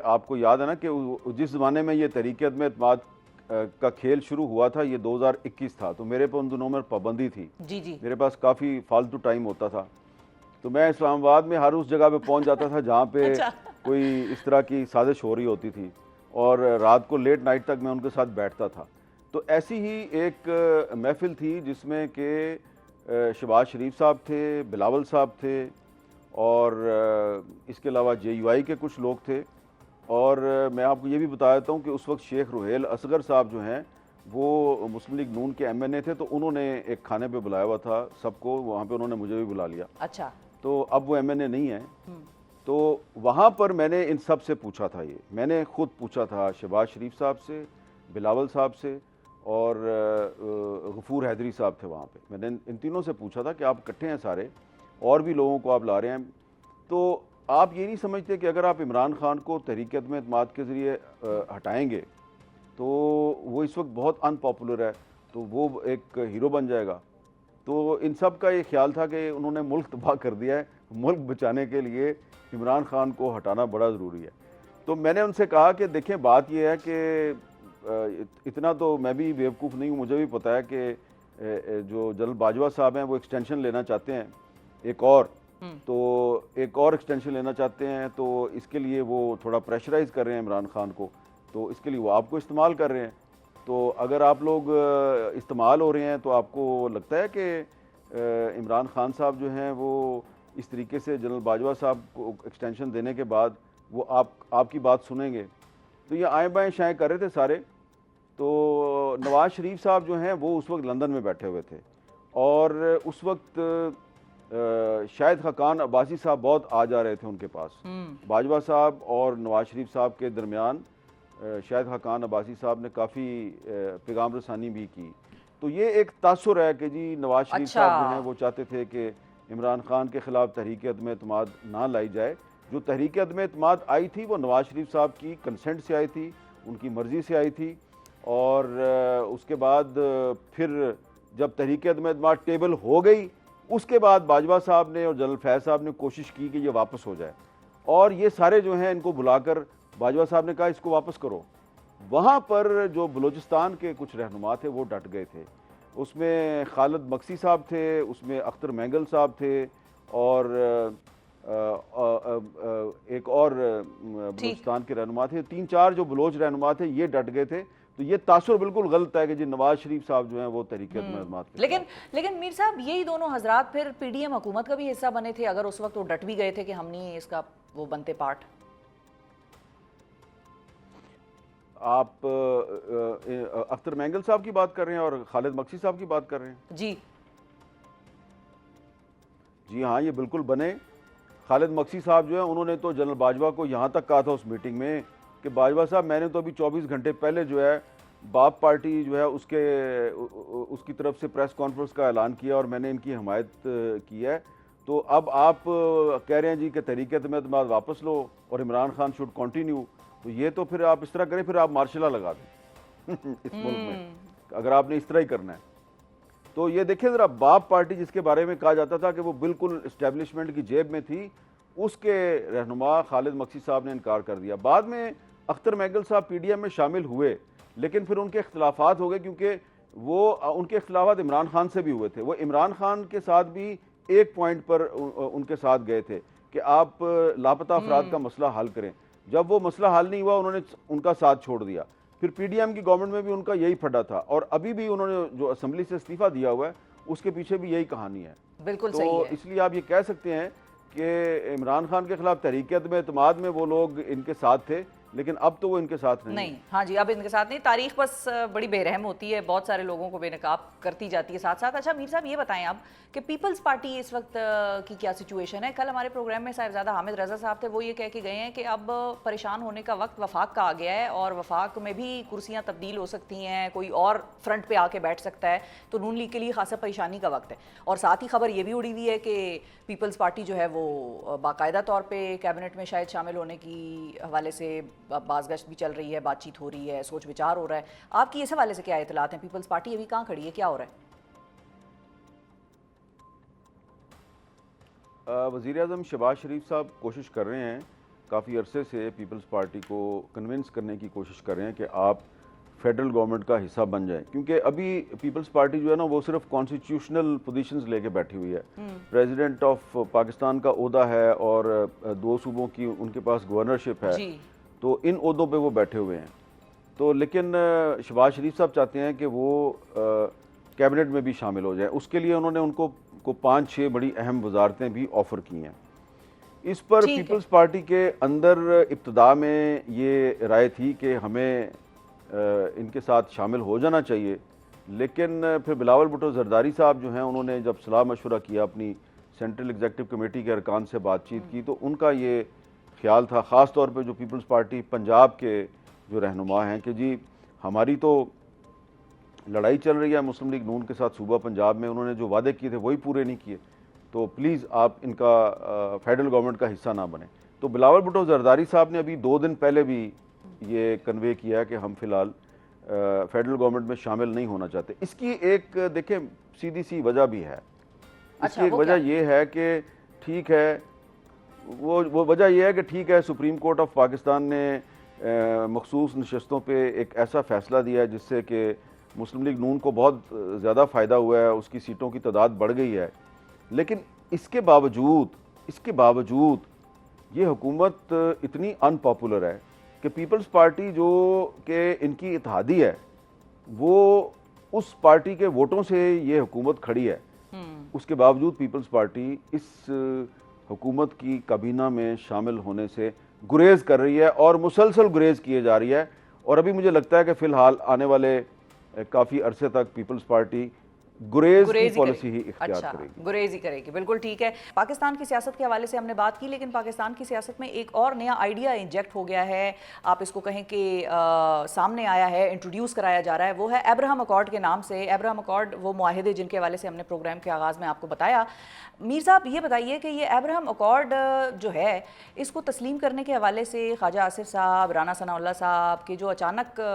आपको याद है ना कि जिस ज़माने में ये तहरीक-ए-अदम-ए-इत्तेमाद का खेल शुरू हुआ था, ये 2021 था, तो मेरे पे उन दिनों में पाबंदी थी। जी जी। मेरे पास काफ़ी फालतू टाइम होता था, तो मैं इस्लामाबाद में हर उस जगह पे पहुंच जाता था जहाँ पे अच्छा। कोई इस तरह की साजिश हो रही होती थी, और रात को लेट नाइट तक मैं उनके साथ बैठता था। तो ऐसी ही एक महफ़िल थी जिसमें कि शहबाज शरीफ साहब थे, बिलावल साहब थे, और इसके अलावा JUI के कुछ लोग थे। और मैं आपको ये भी बता देता हूँ कि उस वक्त शेख रुहेल असगर साहब जो हैं वो मुस्लिम लीग नून के MNA थे, तो उन्होंने एक खाने पे बुलाया हुआ था सबको, वहाँ पे उन्होंने मुझे भी बुला लिया। अच्छा। तो अब वो MNA नहीं है। तो वहाँ पर मैंने इन सब से पूछा था, ये मैंने खुद पूछा था शहबाज शरीफ साहब से, बिलावल साहब से, और गफूर हैदरी साहब थे वहाँ पे। मैंने इन तीनों से पूछा था कि आप इकट्ठे हैं सारे, और भी लोगों को आप ला रहे हैं, तो आप ये नहीं समझते कि अगर आप इमरान खान को तहरीक-ए-अदम-ए-इत्तेमाद के ज़रिए हटाएंगे तो वो इस वक्त बहुत अनपॉपुलर है, तो वो एक हीरो बन जाएगा? तो इन सब का ये ख्याल था कि उन्होंने मुल्क तबाह कर दिया है, मुल्क बचाने के लिए इमरान खान को हटाना बड़ा ज़रूरी है। तो मैंने उनसे कहा कि देखें, बात यह है कि इतना तो मैं भी बेवकूफ़ नहीं हूँ, मुझे भी पता है कि जो जनरल बाजवा साहब हैं वो एक्सटेंशन लेना चाहते हैं एक और, तो एक और एक्सटेंशन लेना चाहते हैं, तो इसके लिए वो थोड़ा प्रेशराइज़ कर रहे हैं इमरान खान को, तो इसके लिए वो आपको इस्तेमाल कर रहे हैं। तो अगर आप लोग इस्तेमाल हो रहे हैं तो आपको लगता है कि इमरान खान साहब जो हैं वो इस तरीके से जनरल बाजवा साहब को एक्सटेंशन देने के बाद वो आपकी बात सुनेंगे? तो ये आए बाएँ शाएँ कर रहे थे सारे। तो नवाज शरीफ साहब जो हैं वो उस वक्त लंदन में बैठे हुए थे, और उस वक्त शायद खाकान अब्बासी साहब बहुत आ जा रहे थे उनके पास। बाजवा साहब और नवाज शरीफ साहब के दरमियान शायद खाकान अब्बासी साहब ने काफ़ी पैगाम रसानी भी की। तो ये एक तासुर है कि जी नवाज शरीफ साहब जो हैं वो चाहते थे कि इमरान खान के ख़िलाफ़ तहरीक-ए-अदम-ए-इत्तेमाद ना लाई जाए। जो तहरीक-ए-अदम-ए-इत्तेमाद आई थी वो नवाज शरीफ साहब की कंसेंट से आई थी, उनकी मर्ज़ी से आई थी, और उसके बाद फिर जब तहरीक-ए-अदम-ए-इत्तेमाद टेबल हो गई, उसके बाद बाजवा साहब ने और जनरल फैज़ साहब ने कोशिश की कि ये वापस हो जाए, और ये सारे जो हैं इनको बुलाकर बाजवा साहब ने कहा इसको वापस करो। वहाँ पर जो बलूचिस्तान के कुछ रहनुमा थे वो डट गए थे। उसमें खालिद मक्सी साहब थे, उसमें अख्तर मैंगल साहब थे, और एक और बलूचिस्तान के रहनुमा थे। 3-4 जो बलोच रहनुमा थे ये डट गए थे। तो ये तासुर बिल्कुल गलत है कि जी नवाज शरीफ साहब जो हैं वो तहरीक-ए-अदम-ए-इत्तेमाद के लेकिन मीर साहब यही दोनों हजरात फिर PDM हुकूमत का भी हिस्सा बने थे, अगर उस वक्त वो डट भी गए थे कि हम नहीं इसका वो बनते पार्ट। आप अख्तर मैंगल साहब की बात कर रहे हैं और खालिद मक्सी साहब की बात कर रहे हैं? जी जी हाँ, ये बिल्कुल बने। खालिद मक्सी साहब जो है उन्होंने तो जनरल बाजवा को यहाँ तक कहा था उस मीटिंग में कि बाजवा साहब, मैंने तो अभी 24 घंटे पहले जो है बाप पार्टी जो है उसकी तरफ से प्रेस कॉन्फ्रेंस का ऐलान किया और मैंने इनकी हमायत की है। तो अब आप कह रहे हैं जी कि तहरीक-ए-अदम-ए-इत्तेमाद वापस लो और इमरान खान शुड कंटिन्यू, तो ये तो फिर आप इस तरह करें, फिर आप मार्शल लगा दें इस मुल्क में, अगर आपने इस तरह ही करना है। तो ये देखिए ज़रा, बाप पार्टी जिसके बारे में कहा जाता था कि वो बिल्कुल इस्टेब्लिशमेंट की जेब में थी, उसके रहनुमा खालिद मक्सी साहब ने इनकार कर दिया। बाद में अख्तर मैंगल साहब PDM में शामिल हुए, लेकिन फिर उनके इख्तलाफात हो गए, क्योंकि वो उनके इख्तलाफात इमरान खान से भी हुए थे। वो इमरान खान के साथ भी एक पॉइंट पर उनके साथ गए थे कि आप लापता अफराद का मसला हल करें। जब वो मसला हल नहीं हुआ, उन्होंने उनका साथ छोड़ दिया। फिर PDM की गवर्नमेंट में भी उनका यही फड्डा था, और अभी भी उन्होंने जो असेंबली से इस्तीफा दिया हुआ है उसके पीछे भी यही कहानी है। बिल्कुल तो सही है। इसलिए आप ये कह सकते हैं कि इमरान खान के खिलाफ तहरीक-ए-अदम-ए-इत्तेमाद में वो लोग इनके साथ थे, लेकिन अब तो वो इनके साथ नहीं। हाँ जी, अब इनके साथ नहीं। तारीख बस बड़ी बेरहम होती है, बहुत सारे लोगों को बेनकाब करती जाती है साथ साथ। अच्छा मीर साहब ये बताएं आप कि पीपल्स पार्टी इस वक्त की क्या सिचुएशन है? कल हमारे प्रोग्राम में साहिबजादा हामिद रजा साहब थे, वो ये कह के गए हैं कि अब परेशान होने का वक्त वफाक का आ गया है और वफाक में भी कुर्सियाँ तब्दील हो सकती हैं, कोई और फ्रंट पे आके बैठ सकता है, तो नून लीग के लिए खासा परेशानी का वक्त है। और साथ ही खबर ये भी उड़ी हुई है कि पीपल्स पार्टी जो है वो बाकायदा तौर पर कैबिनेट में शायद शामिल होने की हवाले से बाज़गश्त भी चल रही है, बातचीत हो रही है, सोच विचार हो रहा है। आपकी इस हवाले से क्या इतलात हैं? पीपल्स पार्टी अभी कहाँ खड़ी है, क्या हो रहा है? वज़ीर आज़म शहबाज शरीफ साहब कोशिश कर रहे हैं काफ़ी अरसे से पीपल्स पार्टी को कन्विंस करने की कोशिश कर रहे हैं कि आप फेडरल गवर्नमेंट का हिस्सा बन जाएं, क्योंकि अभी पीपल्स पार्टी जो है ना वो सिर्फ कॉन्स्टिट्यूशनल पोजीशंस लेके बैठी हुई है। प्रेसिडेंट ऑफ पाकिस्तान का ओहदा है और 2 सूबों की उनके पास गवर्नरशिप है, तो इन ओहदों पे वो बैठे हुए हैं। तो लेकिन शहबाज शरीफ साहब चाहते हैं कि वो कैबिनेट में भी शामिल हो जाए। उसके लिए उन्होंने उनको 5-6 बड़ी अहम वजारतें भी ऑफर की हैं। इस पर पीपल्स पार्टी के अंदर इब्तदा में ये राय थी कि हमें इनके साथ शामिल हो जाना चाहिए, लेकिन फिर बिलावल भुट्टो जरदारी साहब जो हैं उन्होंने जब सलाह मशवरा किया, अपनी सेंट्रल एग्जीक्यूटिव कमेटी के अरकान से बातचीत की, तो उनका ये ख्याल था, ख़ास तौर पे जो पीपल्स पार्टी पंजाब के जो रहनुमा हैं, कि जी हमारी तो लड़ाई चल रही है मुस्लिम लीग नून के साथ सूबा पंजाब में, उन्होंने जो वादे किए थे वही पूरे नहीं किए, तो प्लीज़ आप इनका फेडरल गवर्नमेंट का हिस्सा ना बने। तो बिलावल भुट्टो जरदारी साहब ने अभी 2 दिन पहले भी ये कन्वे किया है कि हम फिलहाल फेडरल गवर्नमेंट में शामिल नहीं होना चाहते। इसकी एक देखें सीधी सी वजह भी है। इसकी एक वजह ये है कि ठीक है, वो वजह यह है कि ठीक है, सुप्रीम कोर्ट ऑफ पाकिस्तान ने मखसूस नशस्तों पे एक ऐसा फैसला दिया है जिससे कि मुस्लिम लीग नून को बहुत ज़्यादा फ़ायदा हुआ है, उसकी सीटों की तादाद बढ़ गई है। लेकिन इसके बावजूद ये हुकूमत इतनी अनपॉपुलर है कि पीपल्स पार्टी जो कि इनकी इत्तेहादी है, वो उस पार्टी के वोटों से ये हुकूमत खड़ी है। उसके बावजूद पीपल्स पार्टी इस हुकूमत की काबीना में शामिल होने से गुरेज कर रही है और मुसलसल गुरेज किए जा रही है। और अभी मुझे लगता है कि फ़िलहाल आने वाले काफ़ी अरसे तक पीपल्स पार्टी गुरेज की पॉलिसी ही इख्तियार करेगी। गुरेज ही करेगी, बिल्कुल ठीक है। पाकिस्तान की सियासत के हवाले से हमने बात की, लेकिन पाकिस्तान की सियासत में एक और नया आइडिया इंजेक्ट हो गया है, आप इसको कहें कि सामने आया है, इंट्रोड्यूस कराया जा रहा है, वो है अब्राहम अकॉर्ड के नाम से। अब्राहम अकॉर्ड वो मुआहिदे जिनके हवाले से हमने प्रोग्राम के आगाज़ में आपको बताया। मीर साहब ये बताइए कि ये अब्राहम अकॉर्ड जो है, इसको तस्लीम करने के हवाले से ख्वाजा आसिफ साहब, राना सनाउल्लाह साहब के जो अचानक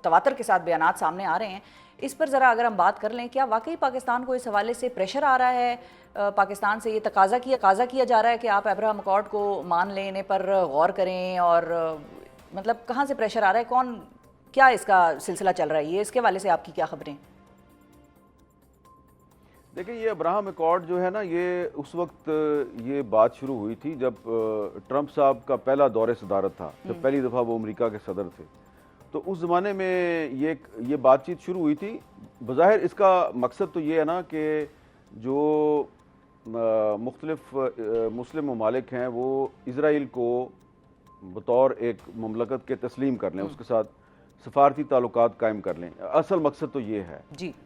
तवातर के साथ बयानात सामने आ रहे हैं, इस पर ज़रा अगर हम बात कर लें, क्या वाकई पाकिस्तान को इस हवाले से प्रेशर आ रहा है? पाकिस्तान से ये तकाजा किया जा रहा है कि आप अब्राहम अकॉर्ड को मान लें, इन्हें पर गौर करें, और मतलब कहाँ से प्रेशर आ रहा है, क्या इसका सिलसिला चल रहा है, ये इसके हवाले से आपकी क्या खबरें? देखिए, ये अब्राहम अकॉर्ड जो है ना, ये उस वक्त ये बात शुरू हुई थी जब ट्रंप साहब का पहला दौरे सदारत था, जब पहली दफ़ा वो अमेरिका के सदर थे। तो उस ज़माने में ये बातचीत शुरू हुई थी। बज़ाहिर इसका मकसद तो ये है ना कि जो मुख्तलिफ मुस्लिम ममालिक हैं वो इसराइल को बतौर एक ममलकत के तस्लीम कर लें, उसके साथ सफारती ताल्लुकात कायम कर लें। असल मकसद तो ये है जी।